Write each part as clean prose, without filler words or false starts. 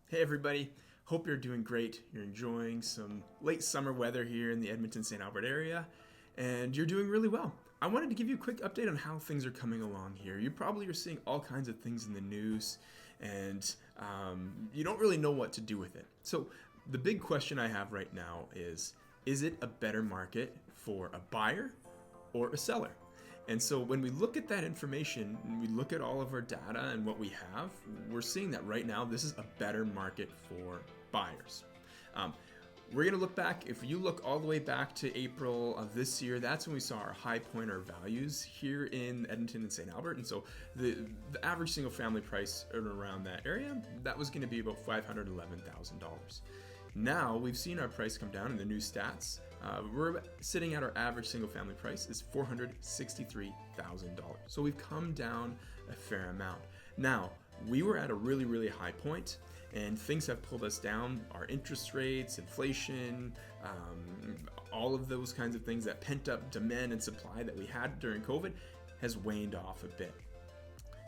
Hey everybody, hope you're doing great. You're enjoying some late summer weather here in the Edmonton St. Albert area, and you're doing really well. I wanted to give you a quick update on how things are coming along here. You probably are seeing all kinds of things in the news, and you don't really know what to do with it. So, the big question I have right now is it a better market for a buyer or a seller? And so when we look at that information, and we look at all of our data and what we have, we're seeing that right now this is a better market for buyers. Um, we're going to look back, if you look all the way back to April of this year, that's when we saw our high point, our values here in Edmonton and St. Albert. And so the average single family price around that area, that was going to be about $511,000. Now we've seen our price come down in the new stats. We're sitting at our average single family price is $463,000. So we've come down a fair amount. Now, we were at a really, really high point and things have pulled us down. Our interest rates, inflation, all of those kinds of things, that pent up demand and supply that we had during COVID has waned off a bit.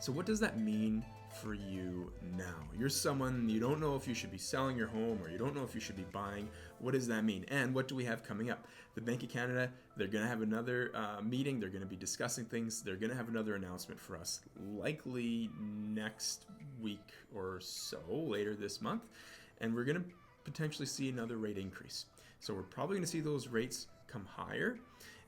So what does that mean for you now? You're someone, you don't know if you should be selling your home or you don't know if you should be buying. What does that mean? And what do we have coming up? The Bank of Canada, they're going to have another meeting. They're going to be discussing things. They're going to have another announcement for us, likely next week or so, later this month. And we're going to potentially see another rate increase. So we're probably going to see those rates come higher.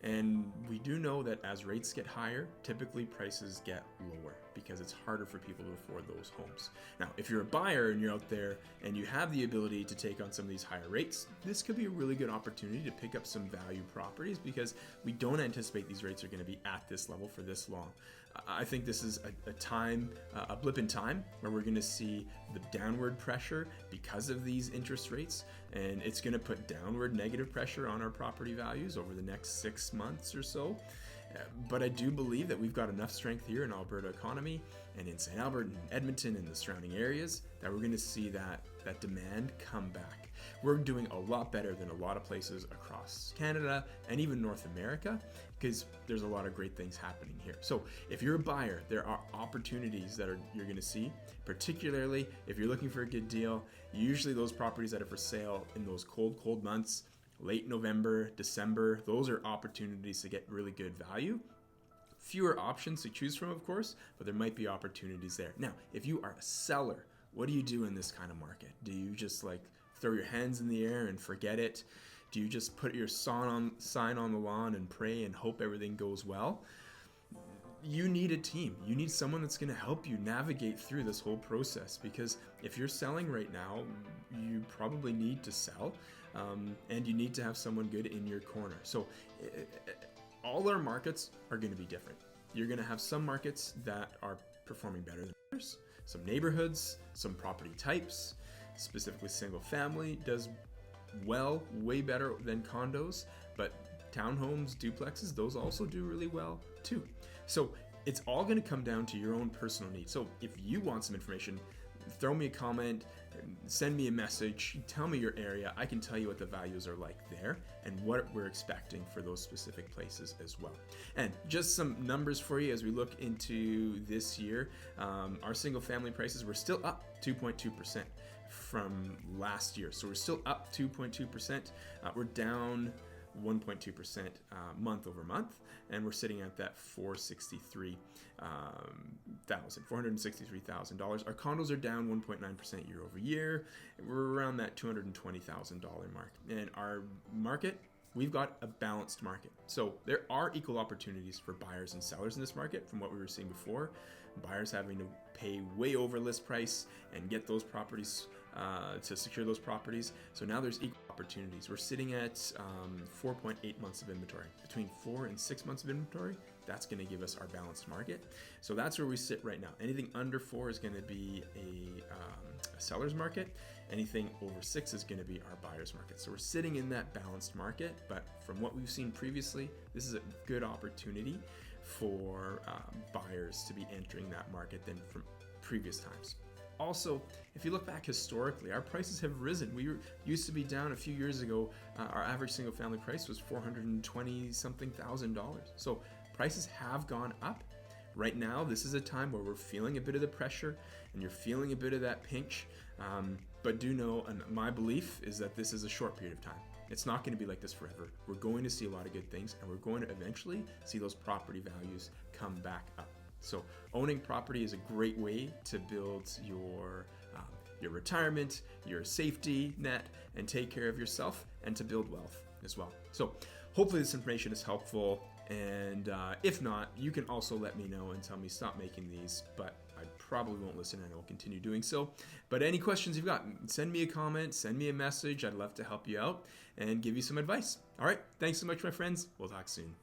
And we do know that as rates get higher, typically prices get lower because it's harder for people to afford those homes. Now, if you're a buyer and you're out there and you have the ability to take on some of these higher rates, this could be a really good opportunity to pick up some value properties because we don't anticipate these rates are going to be at this level for this long. I think this is a blip in time where we're going to see the downward pressure because of these interest rates, and it's going to put downward negative pressure on our property values over the next 6 months or so. But I do believe that we've got enough strength here in Alberta economy and in St. Albert and Edmonton and the surrounding areas that we're going to see that demand come back. We're doing a lot better than a lot of places across Canada and even North America because there's a lot of great things happening here. So if you're a buyer, there are opportunities that you're going to see, particularly if you're looking for a good deal. Usually those properties that are for sale in those cold months, late November, December, those are opportunities to get really good value. Fewer options to choose from, of course, but there might be opportunities there. Now, if you are a seller, what do you do in this kind of market? Do you just throw your hands in the air and forget it? Do you just put your sign on the lawn and pray and hope everything goes well? You need a team. You need someone that's going to help you navigate through this whole process, because if you're selling right now, you probably need to sell, and you need to have someone good in your corner. So all our markets are going to be different. You're going to have some markets that are performing better than others, some neighborhoods, some property types, specifically single family does well, way better than condos, but townhomes, duplexes, those also do really well too. So it's all going to come down to your own personal needs. So if you want some information, throw me a comment, send me a message, tell me your area. I can tell you what the values are like there and what we're expecting for those specific places as well. And just some numbers for you as we look into this year. Our single family prices, we're still up 2.2% from last year. So we're still up 2.2%. We're down 1.2% month over month, and we're sitting at that $463,000. Our condos are down 1.9% year over year. We're around that $220,000 mark. And our market, we've got a balanced market. So there are equal opportunities for buyers and sellers in this market from what we were seeing before. Buyers having to pay way over list price and get those properties to secure those properties. So now there's equal opportunities. We're sitting at 4.8 months of inventory. Between 4 and 6 months of inventory, that's going to give us our balanced market. So that's where we sit right now. Anything under 4 is going to be a seller's market. Anything over 6 is going to be our buyer's market. So we're sitting in that balanced market, but from what we've seen previously, this is a good opportunity for buyers to be entering that market than from previous times. Also, if you look back historically, our prices have risen. We used to be down a few years ago. Our average single family price was $420 something thousand. So prices have gone up. Right now, this is a time where we're feeling a bit of the pressure and you're feeling a bit of that pinch. But do know, and my belief is that this is a short period of time. It's not going to be like this forever. We're going to see a lot of good things, and we're going to eventually see those property values come back up. So owning property is a great way to build your retirement, your safety net, and take care of yourself, and to build wealth as well. So hopefully this information is helpful. And if not, you can also let me know and tell me stop making these, but I probably won't listen and I will continue doing so. But any questions you've got, send me a comment, send me a message. I'd love to help you out and give you some advice. All right. Thanks so much, my friends. We'll talk soon.